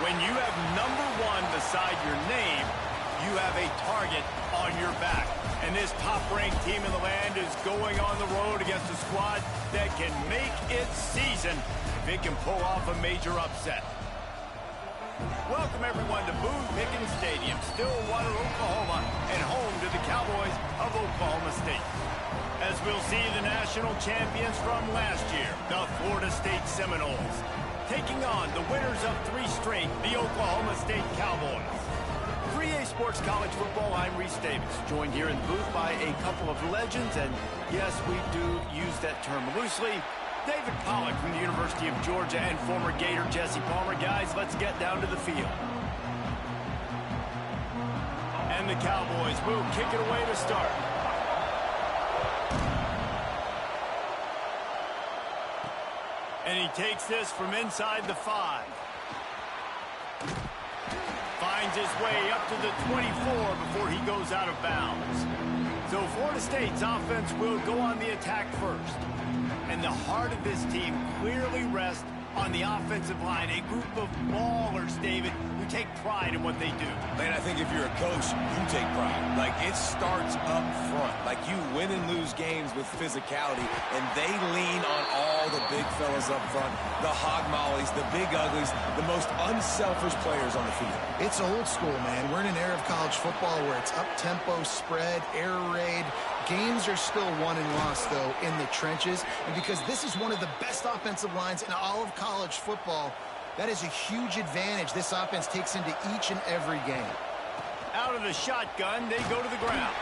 When you have number one beside your name, you have a target on your back. And this top-ranked team in the land is going on the road against a squad that can make its season if it can pull off a major upset. Welcome, everyone, to Boone Pickens Stadium, Stillwater, Oklahoma, and home to the Cowboys of Oklahoma State. As we'll see the national champions from last year, the Florida State Seminoles, taking on the winners of 3 straight, the Oklahoma State Cowboys. 3A Sports College Football, I'm Reese Davis, joined here in the booth by a couple of legends, and yes, we do use that term loosely. David Pollack from the University of Georgia and former Gator Jesse Palmer. Guys, let's get down to the field. And the Cowboys will kick it away to start. And he takes this from inside the 5. Finds his way up to the 24 before he goes out of bounds. So Florida State's offense will go on the attack first. And the heart of this team clearly rests on the offensive line. A group of ballers, David, who take pride in what they do. Man, I think if you're a coach, you take pride. Like, it starts up front. Like, you win and lose games with physicality, and they lean on all the big fellas up front, the hog mollies, the big uglies, the most unselfish players on the field. It's old school, man. We're in an era of college football where it's up-tempo, spread, air raid. Games are still won and lost, though, in the trenches. And because this is one of the best offensive lines in all of college football, that is a huge advantage this offense takes into each and every game. Out of the shotgun, they go to the ground.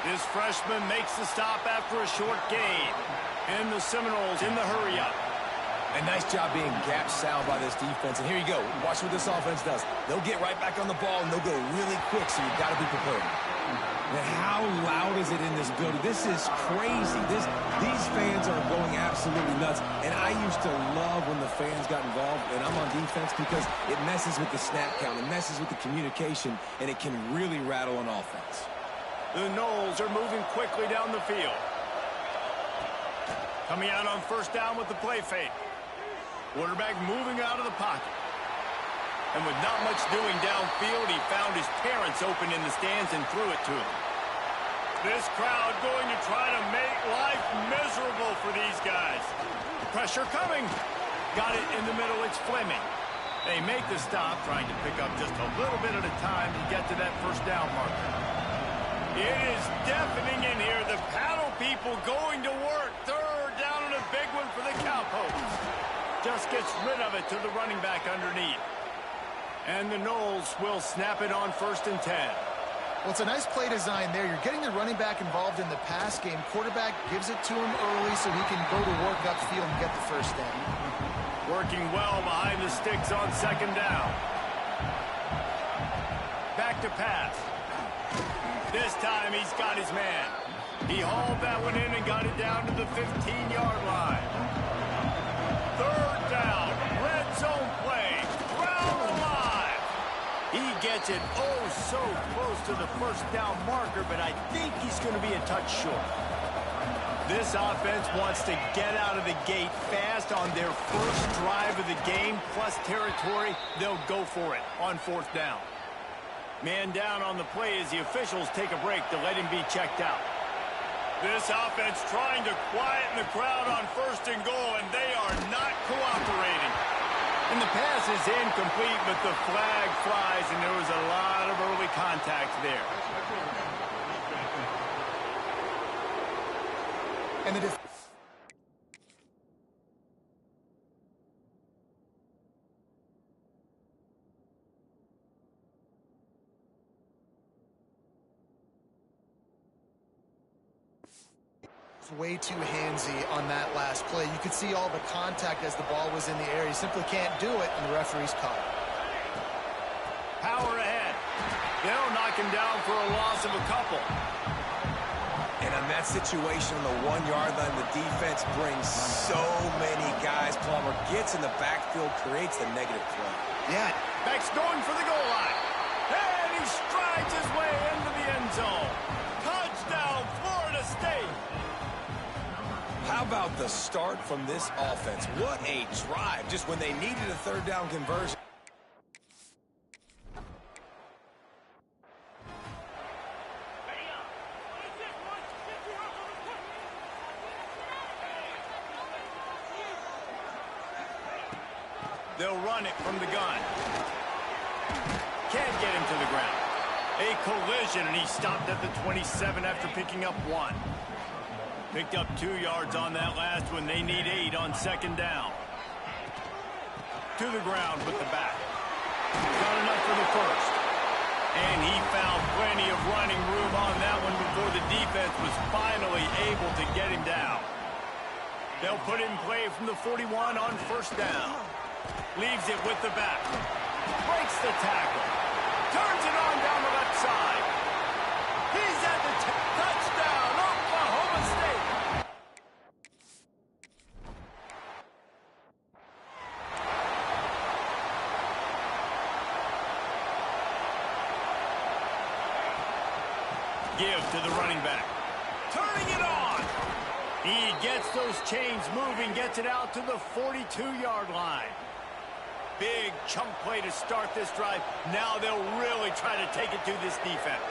This freshman makes the stop after a short gain. And the Seminoles in the hurry-up. A nice job being gap sound by this defense. And here you go. Watch what this offense does. They'll get right back on the ball, and they'll go really quick, so you've got to be prepared. And how loud is it in this building? This is crazy. These fans are going absolutely nuts. And I used to love when the fans got involved, and I'm on defense, because it messes with the snap count. It messes with the communication, and it can really rattle an offense. The Noles are moving quickly down the field. Coming out on first down with the play fake. Quarterback moving out of the pocket. And with not much doing downfield, he found his parents open in the stands and threw it to him. This crowd going to try to make life miserable for these guys. Pressure coming. Got it in the middle. It's Fleming. They make the stop, trying to pick up just a little bit at a time to get to that first down marker. It is deafening in here. The paddle people going to work. Third down and a big one for the Cowboys. Just gets rid of it to the running back underneath. And the Noles will snap it on 1st and 10. Well, it's a nice play design there. You're getting the running back involved in the pass game. Quarterback gives it to him early so he can go to work upfield and get the first down. Working well behind the sticks on 2nd down. Back to pass. This time he's got his man. He hauled that one in and got it down to the 15-yard line. 3rd down. Red zone play. Crowd alive. He gets it so close to the first down marker, but I think he's going to be a touch short. This offense wants to get out of the gate fast on their first drive of the game, plus territory. They'll go for it on 4th down. Man down on the play as the officials take a break to let him be checked out. This offense trying to quieten the crowd on 1st and goal, and they are not cooperating. And the pass is incomplete, but the flag flies, and there was a lot of early contact there. And the way too handsy on that last play. You could see all the contact as the ball was in the air. He simply can't do it, and the referee's caught it. Power ahead. They'll knock him down for a loss of a couple. And on that situation on the 1-yard line, the defense brings so many guys. Palmer gets in the backfield, creates the negative play. Yeah. Beck's going for the goal line. And he strides his way into the end zone. Touchdown, Florida State. How about the start from this offense? What a drive, just when they needed a 3rd down conversion. They'll run it from the gun. Can't get him to the ground. A collision, and he stopped at the 27 after picking up 1. Picked up 2 yards on that last one. They need 8 on second down. To the ground with the back. Got enough for the first. And he found plenty of running room on that one before the defense was finally able to get him down. They'll put it in play from the 41 on first down. Leaves it with the back. Breaks the tackle. Turns it on down the left side. He's at the touchdown, Oklahoma State. Give to the running back. Turning it on. He gets those chains moving, gets it out to the 42-yard line. Big chunk play to start this drive. Now they'll really try to take it to this defense.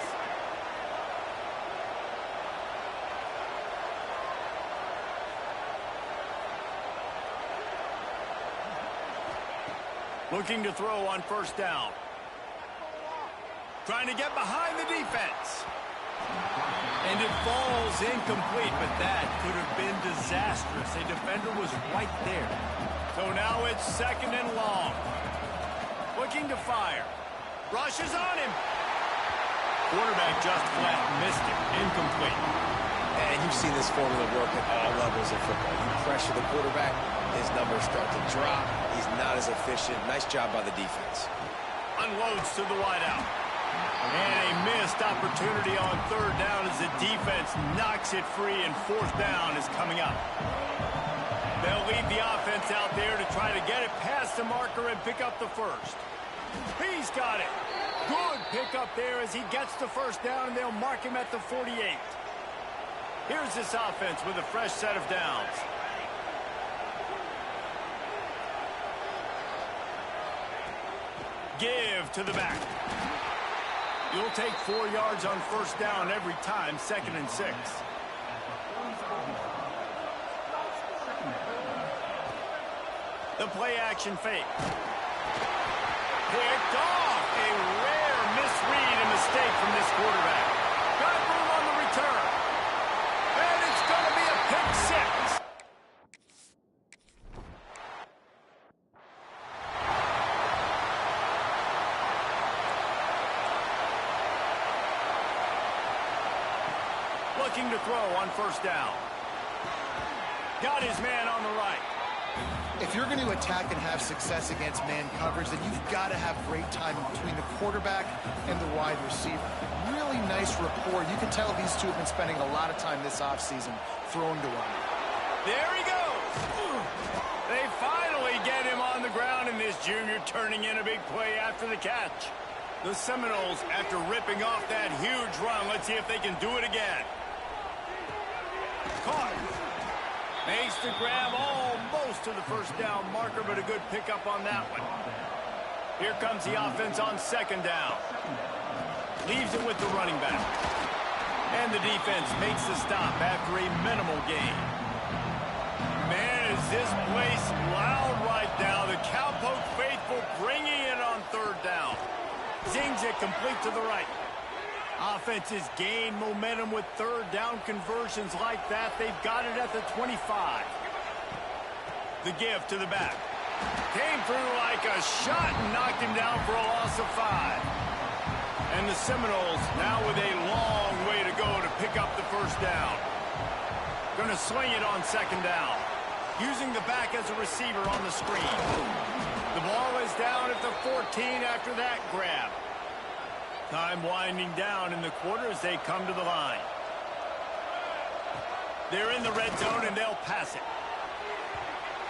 Looking to throw on first down. Trying to get behind the defense. And it falls incomplete, but that could have been disastrous. A defender was right there. So now it's second and long. Looking to fire. Rushes on him. Quarterback just flat missed it. Incomplete. And you've seen this formula work at all levels of football. You pressure the quarterback, his numbers start to drop. He's not as efficient. Nice job by the defense. Unloads to the wideout. And a missed opportunity on third down as the defense knocks it free, and fourth down is coming up. They'll leave the offense out there to try to get it past the marker and pick up the first. He's got it. Good pickup there as he gets the first down, and they'll mark him at the 48. Here's this offense with a fresh set of downs. Give to the back. You'll take 4 yards on first down every time, 2nd and 6. The play action fake. Picked off. A rare misread and mistake from this quarterback. Got room on the return. And it's going to be a pick 6. Looking to throw on first down. Got his man on the right. If you're going to attack and have success against man coverage, then you've got to have great timing between the quarterback and the wide receiver. Really nice rapport. You can tell these two have been spending a lot of time this offseason throwing to one. There he goes. They finally get him on the ground, and this junior turning in a big play after the catch. The Seminoles, after ripping off that huge run, let's see if they can do it again. Caught. Makes the grab almost to the first down marker, but a good pickup on that one. Here comes the offense on second down. Leaves it with the running back. And the defense makes the stop after a minimal gain. Man, is this place loud right now. The Cowpoke faithful bringing it on third down. Zings it complete to the right. Offenses gain momentum with third down conversions like that. They've got it at the 25. The give to the back. Came through like a shot and knocked him down for a loss of 5. And the Seminoles now with a long way to go to pick up the first down. Going to swing it on second down. Using the back as a receiver on the screen. The ball is down at the 14 after that grab. Time winding down in the quarter as they come to the line. They're in the red zone, and they'll pass it.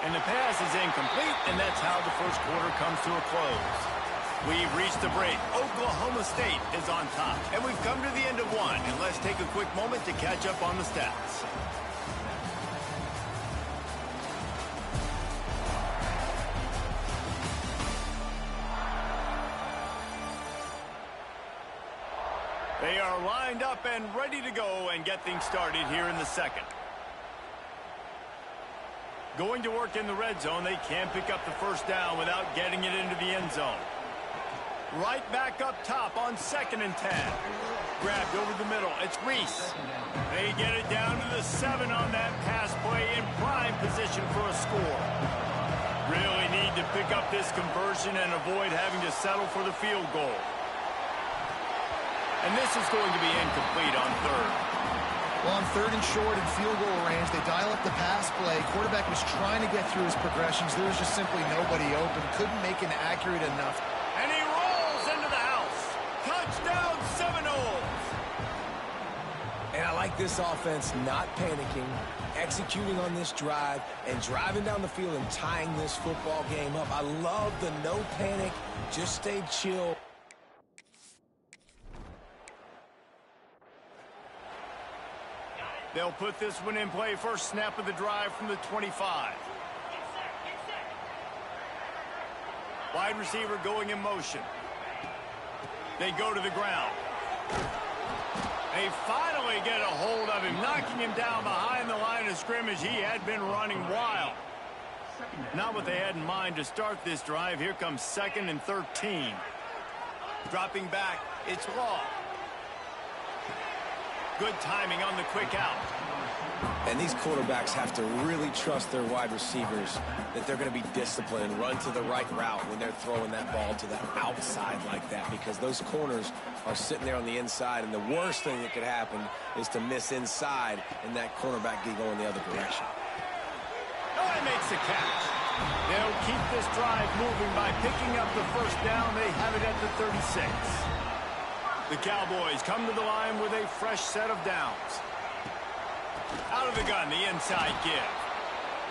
And the pass is incomplete, and that's how the first quarter comes to a close. We've reached the break. Oklahoma State is on top, and we've come to the end of one. And let's take a quick moment to catch up on the stats. They are lined up and ready to go and get things started here in the second. Going to work in the red zone, they can't pick up the first down without getting it into the end zone. Right back up top on 2nd and 10. Grabbed over the middle. It's Reese. They get it down to the 7 on that pass play in prime position for a score. Really need to pick up this conversion and avoid having to settle for the field goal. And this is going to be incomplete on 3rd. Well, on 3rd and short and field goal range, they dial up the pass play. Quarterback was trying to get through his progressions. There was just simply nobody open. Couldn't make it accurate enough. And he rolls into the house. Touchdown, Seminoles. And I like this offense not panicking, executing on this drive, and driving down the field and tying this football game up. I love the no panic, just stay chill. They'll put this one in play. First snap of the drive from the 25. Wide receiver going in motion. They go to the ground. They finally get a hold of him, knocking him down behind the line of scrimmage. He had been running wild. Not what they had in mind to start this drive. Here comes 2nd and 13. Dropping back, it's Law. Good timing on the quick out. And these quarterbacks have to really trust their wide receivers that they're going to be disciplined and run to the right route when they're throwing that ball to the outside like that, because those corners are sitting there on the inside, and the worst thing that could happen is to miss inside and that cornerback get going the other direction. Oh, he makes the catch. They'll keep this drive moving by picking up the first down. They have it at the 36. The Cowboys come to the line with a fresh set of downs. Out of the gun, the inside give.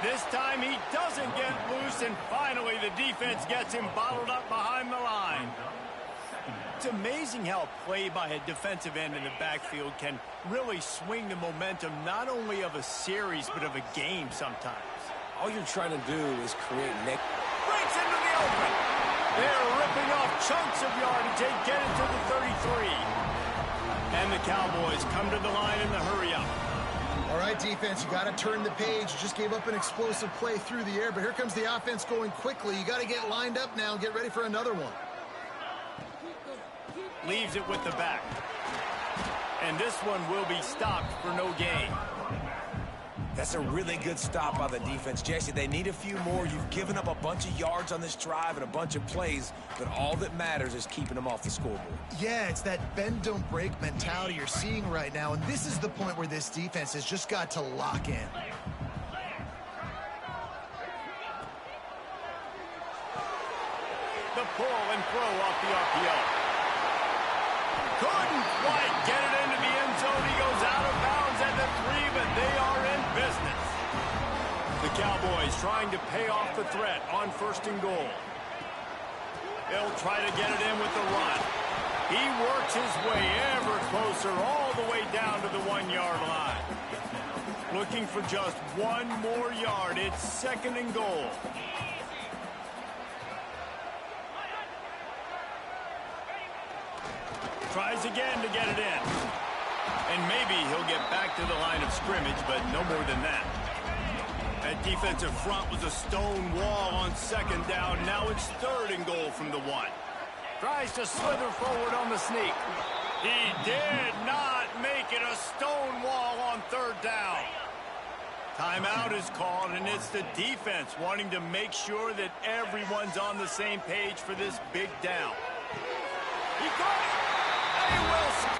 This time he doesn't get loose, and finally the defense gets him bottled up behind the line. It's amazing how play by a defensive end in the backfield can really swing the momentum not only of a series but of a game sometimes. All you're trying to do is create Nick. Breaks into the open. They're ripping off chunks of yardage. They get it to the 33. And the Cowboys come to the line in the hurry-up. All right, defense, you got to turn the page. You just gave up an explosive play through the air, but here comes the offense going quickly. You got to get lined up now and get ready for another one. Leaves it with the back. And this one will be stopped for no gain. That's a really good stop by the defense. Jesse, they need a few more. You've given up a bunch of yards on this drive and a bunch of plays, but all that matters is keeping them off the scoreboard. Yeah, it's that bend, don't break mentality you're seeing right now, and this is the point where this defense has just got to lock in. The pull and throw off the RPO. Couldn't quite get it into the end zone. He goes out of bounds at the 3, but they are in business. The Cowboys trying to pay off the threat on 1st and goal. They'll try to get it in with the run. He works his way ever closer all the way down to the 1-yard line. Looking for just one more yard. It's 2nd and goal. Tries again to get it in. And maybe he'll get back to the line of scrimmage, but no more than that. That defensive front was a stone wall on 2nd down. Now it's 3rd and goal from the 1. Tries to slither forward on the sneak. He did not make it a stone wall on 3rd down. Timeout is called, and it's the defense wanting to make sure that everyone's on the same page for this big down. He got it. They will score.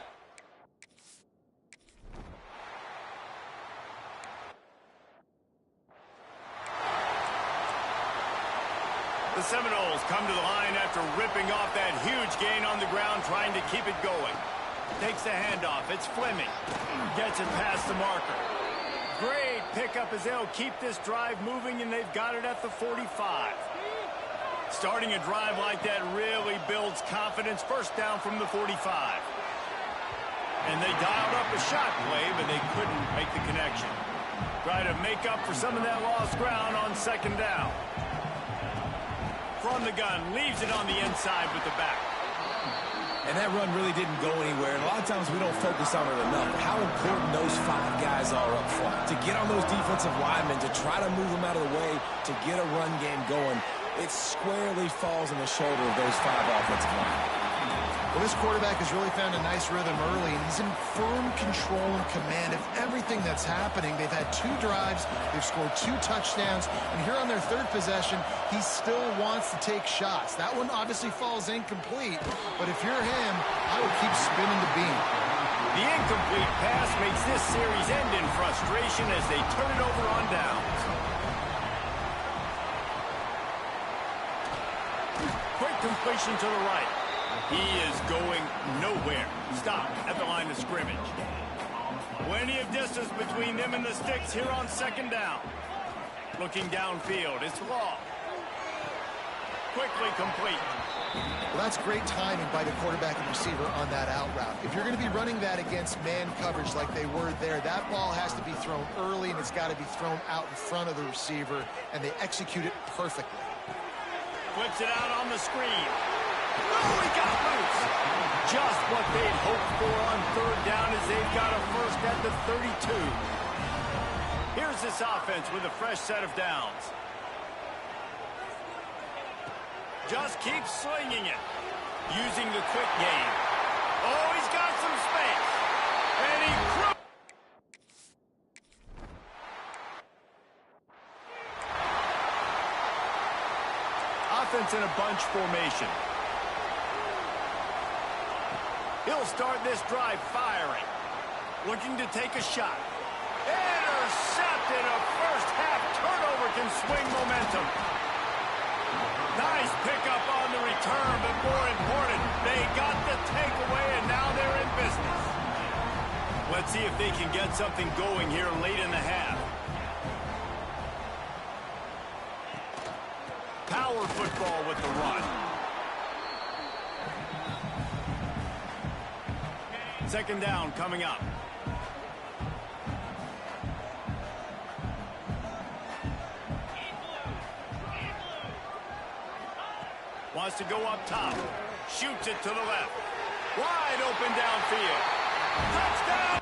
The Seminoles come to the line after ripping off that huge gain on the ground, trying to keep it going. Takes the handoff. It's Fleming. Gets it past the marker. Great pickup as they'll keep this drive moving, and they've got it at the 45. Starting a drive like that really builds confidence. 1st down from the 45. And they dialed up a shot play, but they couldn't make the connection. Try to make up for some of that lost ground on 2nd down. From the gun, leaves it on the inside with the back. And that run really didn't go anywhere. And a lot of times we don't focus on it enough. How important those 5 guys are up front. To get on those defensive linemen, to try to move them out of the way, to get a run game going, it squarely falls on the shoulder of those 5 offensive linemen. Well, this quarterback has really found a nice rhythm early, and he's in firm control and command of everything that's happening. They've had 2 drives, they've scored 2 touchdowns, and here on their 3rd possession, he still wants to take shots. That one obviously falls incomplete, but if you're him, I would keep spinning the beam. The incomplete pass makes this series end in frustration as they turn it over on downs. Quick completion to the right. He is going nowhere. Stop at the line of scrimmage. Plenty of distance between them and the sticks here on 2nd down. Looking downfield, it's Law. Quickly complete. Well, that's great timing by the quarterback and receiver on that out route. If you're going to be running that against man coverage like they were there, that ball has to be thrown early, and it's got to be thrown out in front of the receiver, and they execute it perfectly. Flips it out on the screen. Oh, he got loose. Just what they'd hoped for on 3rd down as they've got a first at the 32. Here's this offense with a fresh set of downs. Just keep slinging it. Using the quick game. Oh, he's got some space. And he offense in a bunch formation. He'll start this drive firing. Looking to take a shot. Intercepted. A first-half turnover can swing momentum. Nice pickup on the return, but more important, they got the takeaway, and now they're in business. Let's see if they can get something going here late in the half. Power football with the run. 2nd down coming up. Wants to go up top. Shoots it to the left. Wide open downfield. Touchdown!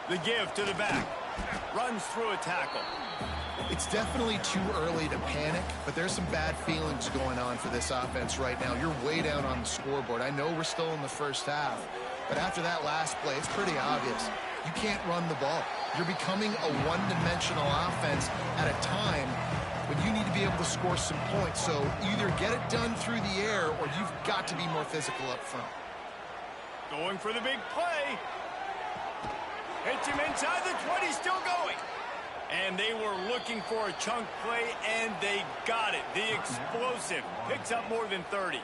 The give to the back. Runs through a tackle. It's definitely too early to panic, but there's some bad feelings going on for this offense right now. You're way down on the scoreboard. I know we're still in the first half, but after that last play, it's pretty obvious. You can't run the ball. You're becoming a one-dimensional offense at a time when you need to be able to score some points. So either get it done through the air or you've got to be more physical up front. Going for the big play. Hits him inside the 20, still going. And they were looking for a chunk play, and they got it. The explosive picks up more than 30.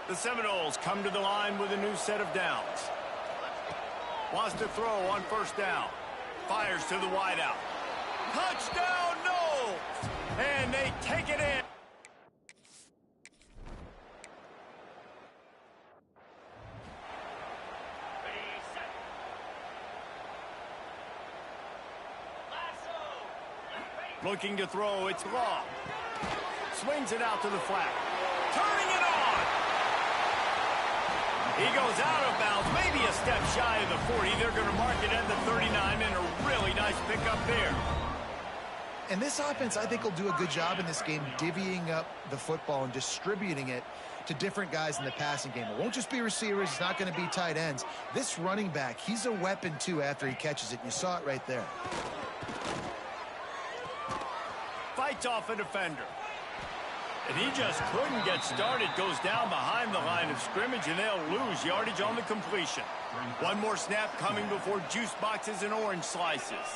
The Seminoles come to the line with a new set of downs. Wants to throw on 1st down. Fires to the wideout. Touchdown, Noles! And they take it in. Looking to throw, it's Law. Swings it out to the flat. Turning it on! He goes out of bounds, maybe a step shy of the 40. They're going to mark it at the 39, and a really nice pickup there. And this offense, I think, will do a good job in this game divvying up the football and distributing it to different guys in the passing game. It won't just be receivers. It's not going to be tight ends. This running back, he's a weapon, too, after he catches it. You saw it right there. Fights off a defender. And he just couldn't get started. Goes down behind the line of scrimmage, and they'll lose yardage on the completion. One more snap coming before juice boxes and orange slices.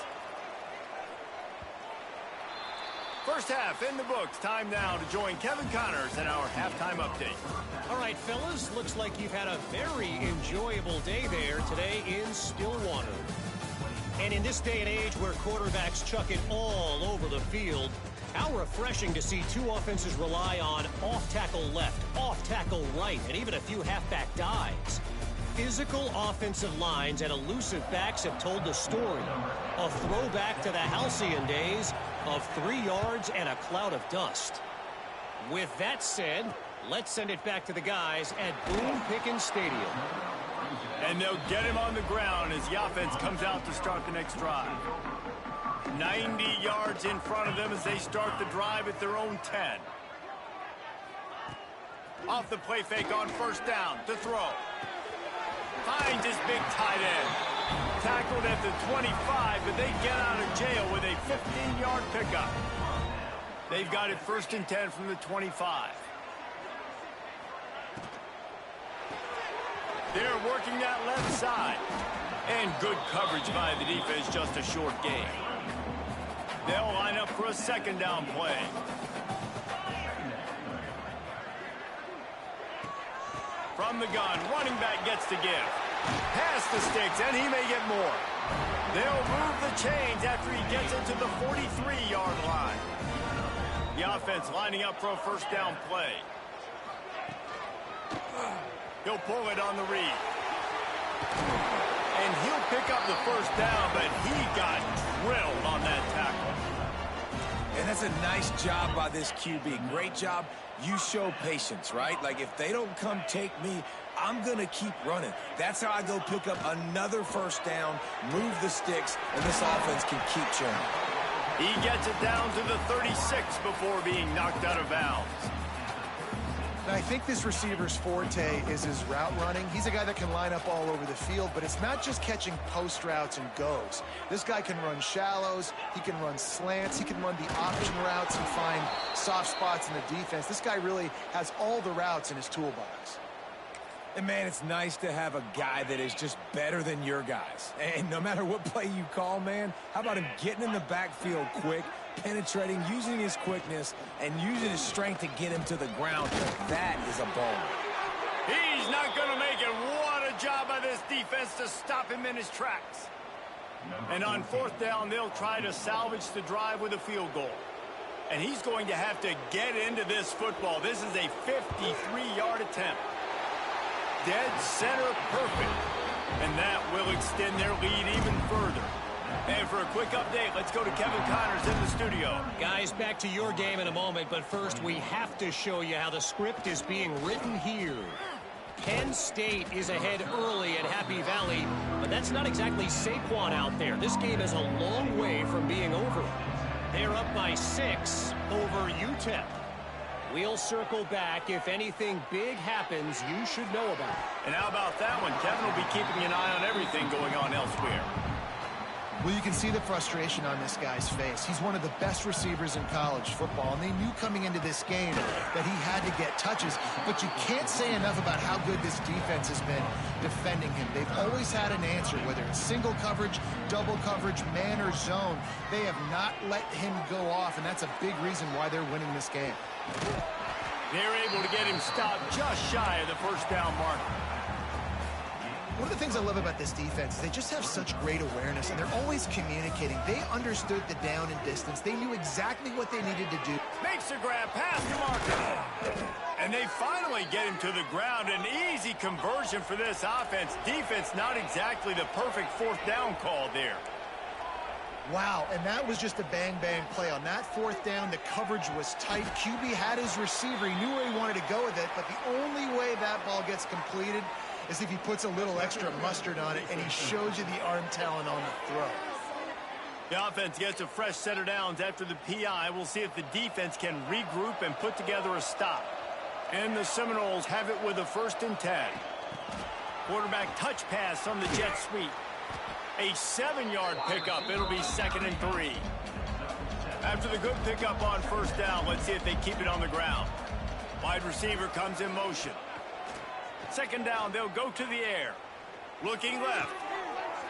First half in the books. Time now to join Kevin Connors in our halftime update. All right, fellas, looks like you've had a very enjoyable day there today in Stillwater. And in this day and age where quarterbacks chuck it all over the field, how refreshing to see two offenses rely on off-tackle left, off-tackle tackle right, and even a few halfback dives. Physical offensive lines and elusive backs have told the story. A throwback to the halcyon days of 3 yards and a cloud of dust. With that said, let's send it back to the guys at Boone Pickens Stadium. And they'll get him on the ground as the offense comes out to start the next drive. 90 yards in front of them as they start the drive at their own 10. Off the play fake on first down to throw. Finds his big tight end. Tackled at the 25, but they get out of jail with a 15-yard pickup. They've got it 1st and 10 from the 25. They're working that left side. And good coverage by the defense, just a short gain. They'll line up for a 2nd down play. From the gun, running back gets the give. Pass the sticks, and he may get more. They'll move the chains after he gets into the 43-yard line. The offense lining up for a 1st down play. He'll pull it on the read. And he'll pick up the 1st down, but he got drilled on that tackle. And that's a nice job by this QB. Great job. You show patience, right? Like, if they don't come take me, I'm going to keep running. That's how I go pick up another 1st down, move the sticks, and this offense can keep churning. He gets it down to the 36 before being knocked out of bounds. Now, I think this receiver's forte is his route running. He's a guy that can line up all over the field, but it's not just catching post routes and goes. This guy can run shallows, he can run slants, he can run the option routes and find soft spots in the defense. This guy really has all the routes in his toolbox. And, man, it's nice to have a guy that is just better than your guys. And no matter what play you call, man, how about him getting in the backfield quick, penetrating, using his quickness, and using his strength to get him to the ground? That is a baller. He's not going to make it. What a job by this defense to stop him in his tracks. And on 4th down, they'll try to salvage the drive with a field goal. And he's going to have to get into this football. This is a 53-yard attempt. Dead center perfect. And that will extend their lead even further. And for a quick update, let's go to Kevin Connors in the studio. Guys, back to your game in a moment, but first we have to show you how the script is being written here. Penn State is ahead early at Happy Valley, but that's not exactly Saquon out there. This game is a long way from being over. They're up by 6 over UTEP. We'll circle back. If anything big happens, you should know about it. And how about that one? Kevin will be keeping an eye on everything going on elsewhere. Well, you can see the frustration on this guy's face. He's one of the best receivers in college football, and they knew coming into this game that he had to get touches, but you can't say enough about how good this defense has been defending him. They've always had an answer, whether it's single coverage, double coverage, man or zone. They have not let him go off, and that's a big reason why they're winning this game. They're able to get him stopped just shy of the 1st down mark. One of the things I love about this defense is they just have such great awareness, and they're always communicating. They understood the down and distance. They knew exactly what they needed to do. Makes the grab, pass to Marcus. And they finally get him to the ground. An easy conversion for this offense. Defense not exactly the perfect 4th down call there. Wow, and that was just a bang-bang play. On that 4th down, the coverage was tight. QB had his receiver. He knew where he wanted to go with it, but the only way that ball gets completed is if he puts a little extra mustard on it, and he shows you the arm talent on the throw. The offense gets a fresh set of downs after the PI. We'll see if the defense can regroup and put together a stop. And the Seminoles have it with a 1st and 10. Quarterback touch pass on the jet sweep. A 7-yard pickup. It'll be 2nd and 3. After the good pickup on 1st down, let's see if they keep it on the ground. Wide receiver comes in motion. 2nd down, they'll go to the air. Looking left.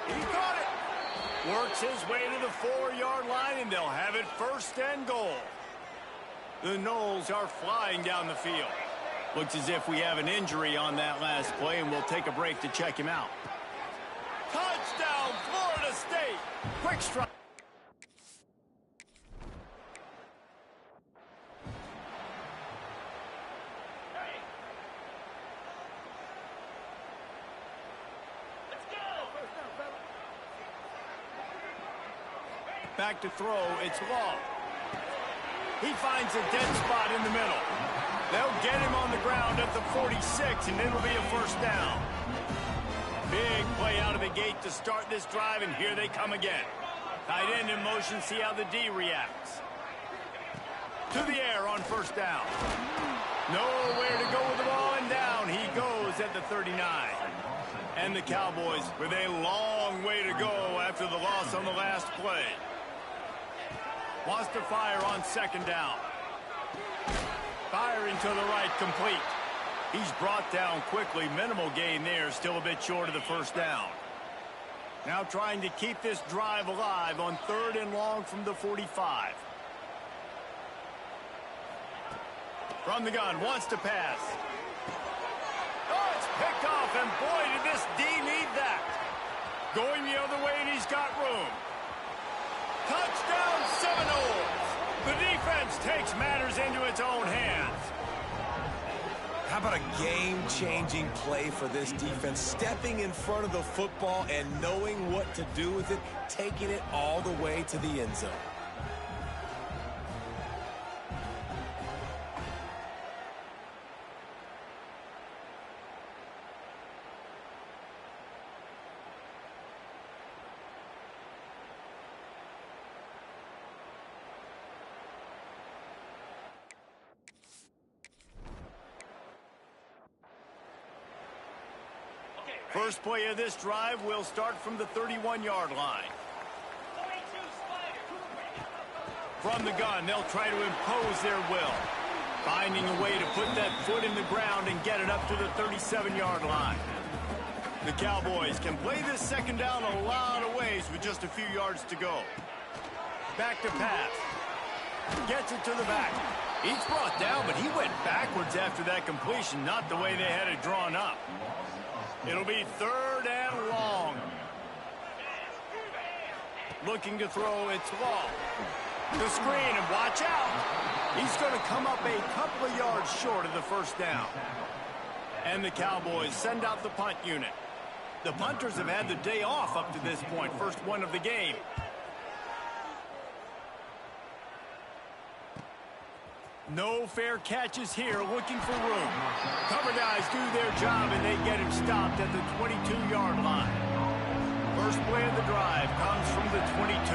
He caught it. Works his way to the 4-yard line, and they'll have it 1st and goal. The Noles are flying down the field. Looks as if we have an injury on that last play, and we'll take a break to check him out. Touchdown, Florida State. Quick strike. Back to throw. It's long. He finds a dead spot in the middle. They'll get him on the ground at the 46, and it'll be a first down. Big play out of the gate to start this drive, and here they come again. Tight end in motion, see how the D reacts. To the air on first down. Nowhere to go with the ball, and down he goes at the 39. And the Cowboys with a long way to go after the loss on the last play. Wants to fire on second down. Firing to the right, complete. He's brought down quickly. Minimal gain there, still a bit short of the first down. Now trying to keep this drive alive on 3rd and long from the 45. From the gun, wants to pass. Oh, it's picked off, and boy, did this D need that. Going the other way, and he's got room. Touchdown Seminoles! The defense takes matters into its own hands. How about a game-changing play for this defense? Stepping in front of the football and knowing what to do with it, taking it all the way to the end zone. First play of this drive will start from the 31-yard line. From the gun, they'll try to impose their will. Finding a way to put that foot in the ground and get it up to the 37-yard line. The Cowboys can play this second down a lot of ways with just a few yards to go. Back to pass. Gets it to the back. He's brought down, but he went backwards after that completion, not the way they had it drawn up. It'll be 3rd and long. Looking to throw, it's long. The screen, and watch out. He's going to come up a couple of yards short of the first down. And the Cowboys send out the punt unit. The punters have had the day off up to this point, first one of the game. No fair catches here, looking for room. Cover guys do their job, and they get him stopped at the 22-yard line. First play of the drive comes from the 22.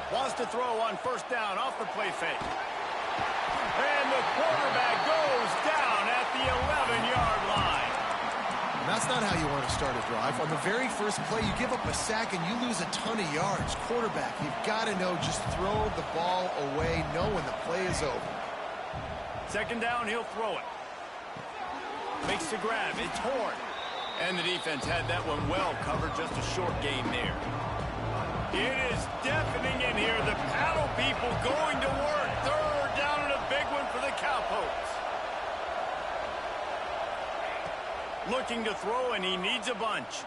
Wants to throw on first down off the play fake. And the quarterback goes down at the 11-yard line. That's not how you want to start a drive. On the very first play, you give up a sack and you lose a ton of yards. Quarterback, you've got to know, just throw the ball away, know when the play is over. Second down, he'll throw it. Makes the grab, it's Horn. And the defense had that one well covered, just a short gain there. It is deafening in here. The paddle people going to work. 3rd down and a big one for the Cowpokes. Looking to throw, and he needs a bunch.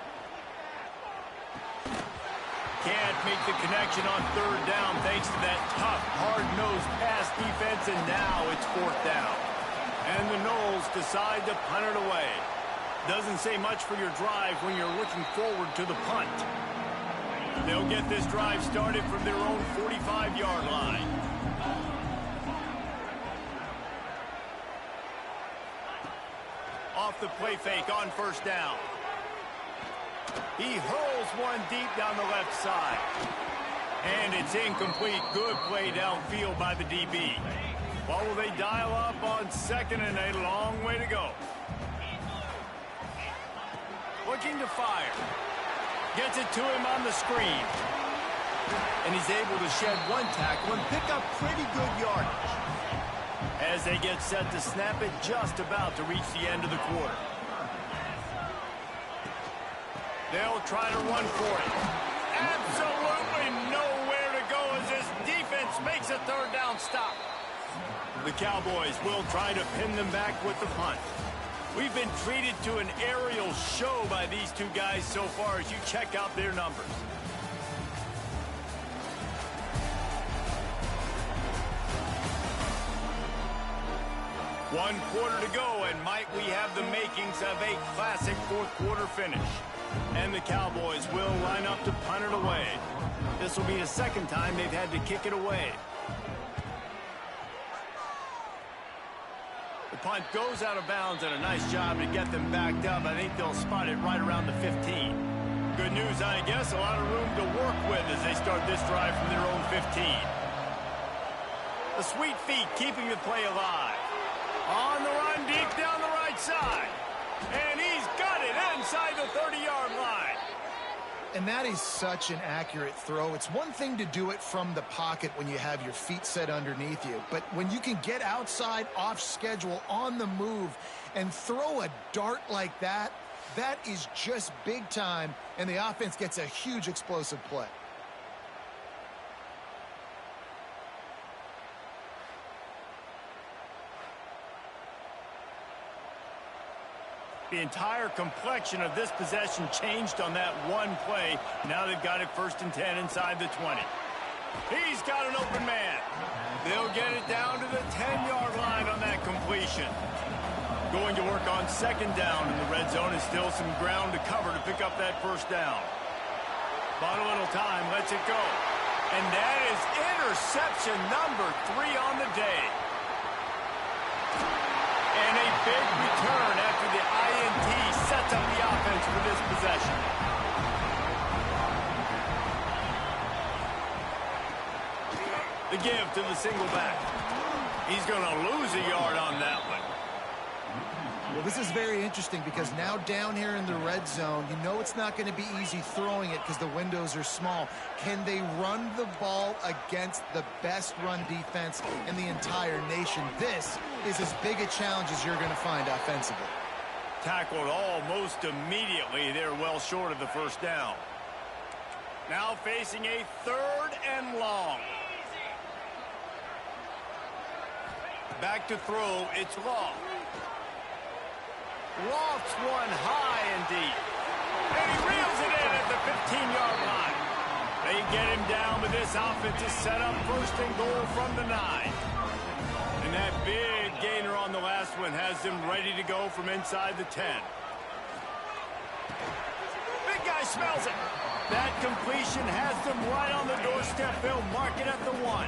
Can't make the connection on 3rd down thanks to that tough, hard-nosed pass defense, and now it's 4th down. And the Noles decide to punt it away. Doesn't say much for your drive when you're looking forward to the punt. They'll get this drive started from their own 45-yard line. Off the play fake on first down. He hurls one deep down the left side. And it's incomplete. Good play downfield by the DB. What will they dial up on 2nd and a long way to go? Looking to fire. Gets it to him on the screen. And he's able to shed one tackle and pick up pretty good yardage. As they get set to snap it, just about to reach the end of the quarter. They'll try to run for it. Absolutely nowhere to go as this defense makes a 3rd down stop. The Cowboys will try to pin them back with the punt. We've been treated to an aerial show by these two guys so far as you check out their numbers. One quarter to go, and might we have the makings of a classic 4th quarter finish. And the Cowboys will line up to punt it away. This will be the second time they've had to kick it away. The punt goes out of bounds, and a nice job to get them backed up. I think they'll spot it right around the 15. Good news, I guess. A lot of room to work with as they start this drive from their own 15. The sweet feet keeping the play alive. On the run, deep down the right side. And he's got it inside the 30-yard line. And that is such an accurate throw. It's one thing to do it from the pocket when you have your feet set underneath you. But when you can get outside, off schedule, on the move, and throw a dart like that, that is just big time. And the offense gets a huge explosive play. The entire complexion of this possession changed on that one play. Now they've got it 1st and 10 inside the 20. He's got an open man. They'll get it down to the 10-yard line on that completion. Going to work on 2nd down in the red zone, and still some ground to cover to pick up that 1st down. Bought a little time, lets it go. And that is interception number 3 on the day. And a big return after the INT sets up the offense for this possession. The give to the single back. He's going to lose a yard on that one. Well, this is very interesting because now down here in the red zone, you know it's not going to be easy throwing it because the windows are small. Can they run the ball against the best run defense in the entire nation? This is as big a challenge as you're going to find offensively. Tackled almost immediately. They're well short of the 1st down. Now facing a 3rd and long. Back to throw. It's Law. Lofts one high and deep. And he reels it in at the 15-yard line. They get him down, but this offense is set up 1st and goal from the 9. And that big gainer on the last one has them ready to go from inside the 10. Big guy smells it. That completion has them right on the doorstep. They'll mark it at the 1.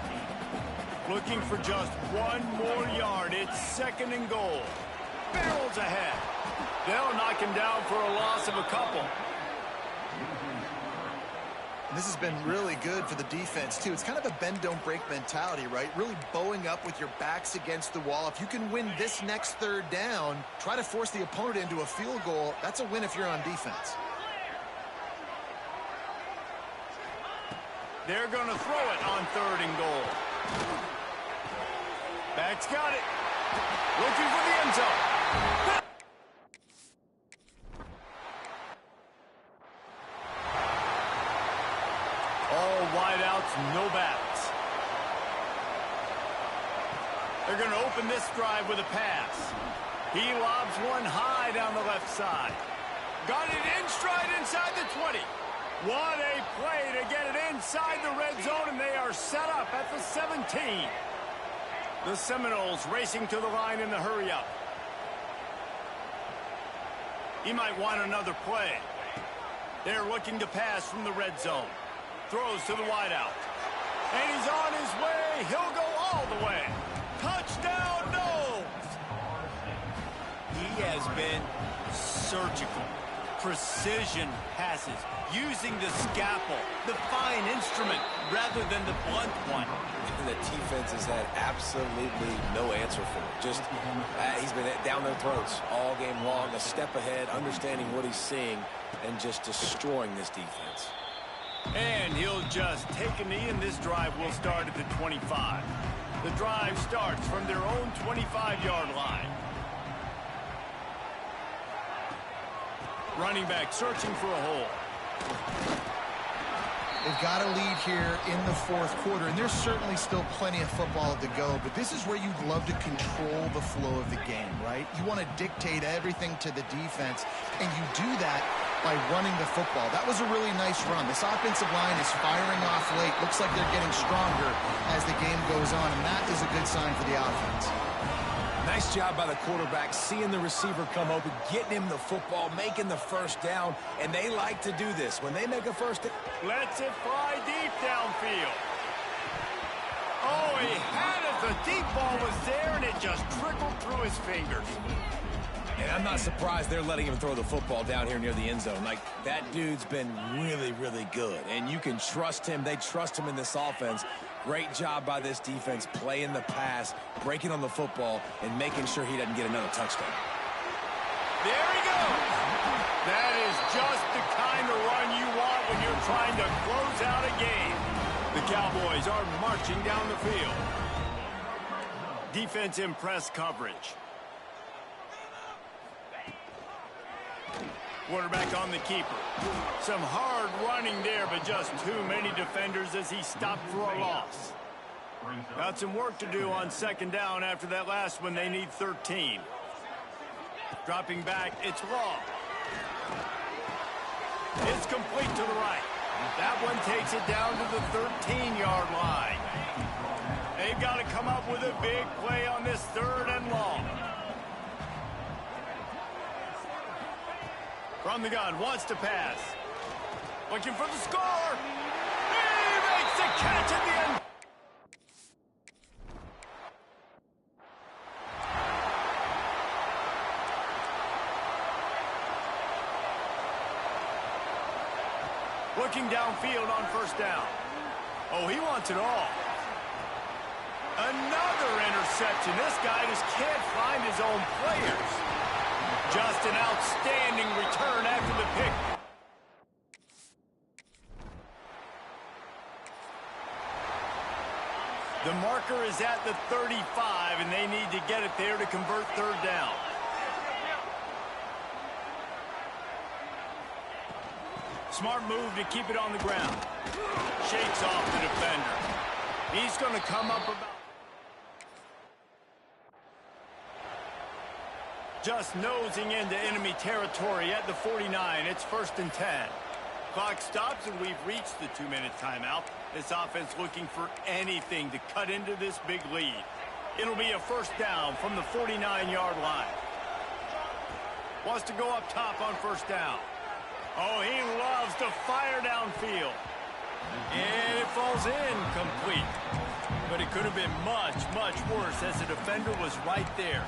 Looking for just 1 more yard. It's 2nd and goal. Barrels ahead. They'll knock him down for a loss of a couple. This has been really good for the defense, too. It's kind of a bend-don't-break mentality, right? Really bowing up with your backs against the wall. If you can win this next 3rd down, try to force the opponent into a field goal. That's a win if you're on defense. They're going to throw it on 3rd and goal. Back's got it. Looking for the end zone. All wideouts, no backs. They're going to open this drive with a pass. He lobs one high down the left side. Got it in stride inside the 20. What a play to get it inside the red zone, and they are set up at the 17. The Seminoles racing to the line in the hurry-up. He might want another play. They're looking to pass from the red zone. Throws to the wideout. And he's on his way. He'll go all the way. Touchdown, Noles! He has been surgical. Precision passes. Using the scalpel, the fine instrument, rather than the blunt one. And the defense has had absolutely no answer for it. Just, he's been down their throats all game long, a step ahead, understanding what he's seeing, and just destroying this defense. And he'll just take a knee, and this drive will start at the 25. The drive starts from their own 25-yard line. Running back searching for a hole. They've got a lead here in the 4th quarter, and there's certainly still plenty of football to go, but this is where you'd love to control the flow of the game, right? You want to dictate everything to the defense, and you do that by running the football. That was a really nice run. This offensive line is firing off late. Looks like they're getting stronger as the game goes on, and that is a good sign for the offense. Nice job by the quarterback, seeing the receiver come open, getting him the football, making the first down, and they like to do this. When they make a first down, lets it fly deep downfield. Oh, he had it. The deep ball was there, and it just trickled through his fingers. and I'm not surprised they're letting him throw the football down here near the end zone. Like, that dude's been really, really good, and you can trust him. They trust him in this offense. Great job by this defense, playing the pass, breaking on the football, and making sure he doesn't get another touchdown. There he goes. That is just the kind of run you want when you're trying to close out a game. The Cowboys are marching down the field. Defense in press coverage. Quarterback on the keeper. Some hard running there, but just too many defenders as he stopped for a loss. Got some work to do on second down after that last one. They need 13. Dropping back, it's long. It's complete to the right. That one takes it down to the 13-yard line. They've got to come up with a big play on this third and long. From the gun, wants to pass. Looking for the score. He makes the catch at the end. Looking downfield on first down. Oh, he wants it all. Another interception. This guy just can't find his own players. Just an outstanding return after the pick. The marker is at the 35, and they need to get it there to convert third down. Smart move to keep it on the ground. Shakes off the defender. He's going to come up about... Just nosing into enemy territory at the 49. It's 1st and 10. Clock stops, and we've reached the 2-minute timeout. This offense looking for anything to cut into this big lead. It'll be a first down from the 49-yard line. Wants to go up top on first down. Oh, he loves to fire downfield. And it falls incomplete. But it could have been much, much worse as the defender was right there.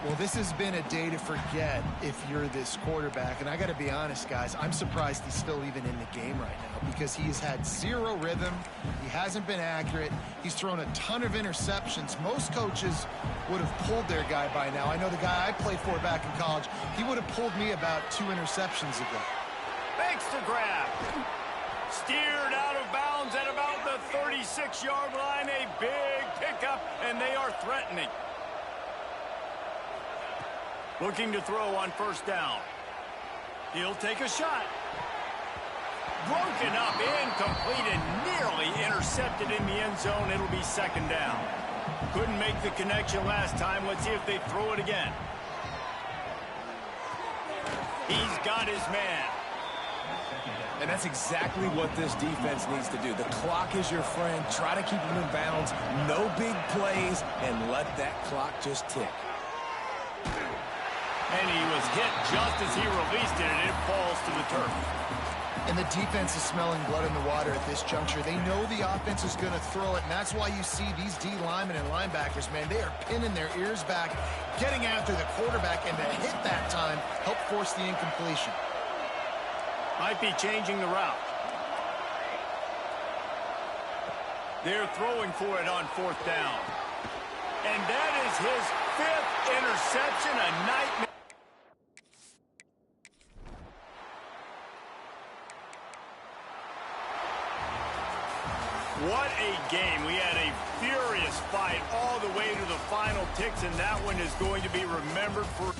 Well, this has been a day to forget if you're this quarterback. And I got to be honest, guys, I'm surprised he's still even in the game right now because he has had zero rhythm. He hasn't been accurate. He's thrown a ton of interceptions. Most coaches would have pulled their guy by now. I know the guy I played for back in college, he would have pulled me about 2 interceptions ago. Makes the grab. Steered out of bounds at about the 36-yard line. A big pickup, and they are threatening. Looking to throw on first down. He'll take a shot. Broken up, incomplete, and nearly intercepted in the end zone. It'll be second down. Couldn't make the connection last time. Let's see if they throw it again. He's got his man. And that's exactly what this defense needs to do. The clock is your friend. Try to keep him in bounds. No big plays, and let that clock just tick. And he was hit just as he released it, and it falls to the turf. And the defense is smelling blood in the water at this juncture. They know the offense is going to throw it, and that's why you see these D linemen and linebackers, man, they are pinning their ears back, getting after the quarterback, and the hit that time helped force the incompletion. Might be changing the route. They're throwing for it on fourth down. And that is his 5th interception, a nightmare. What a game. We had a furious fight all the way to the final ticks, and that one is going to be remembered for...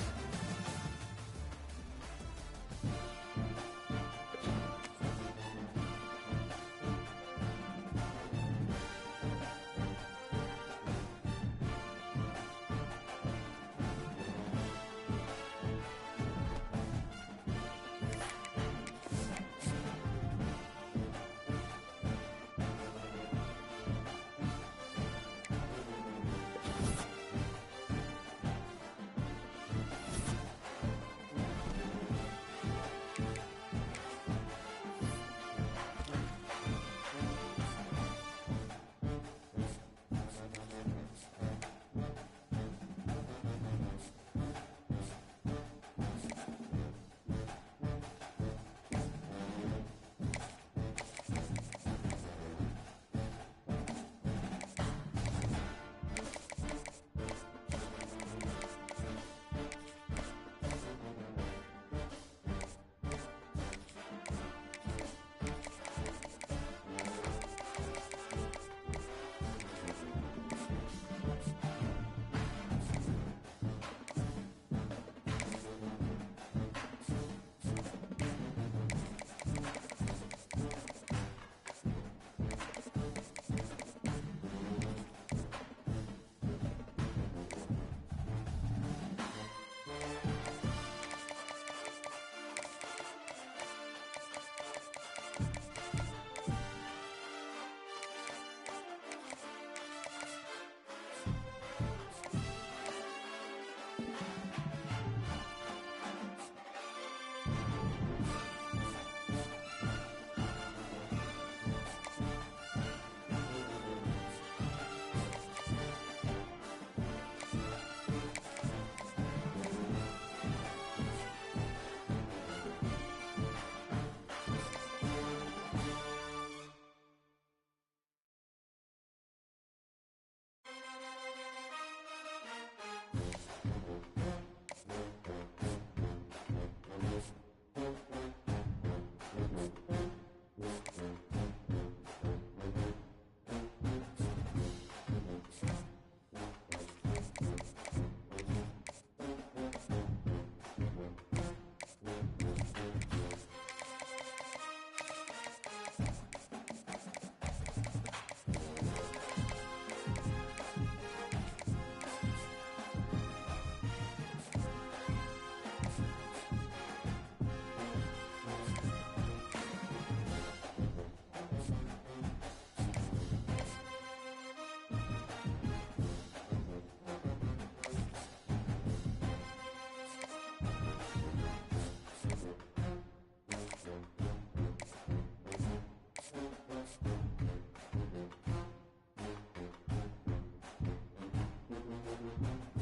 it.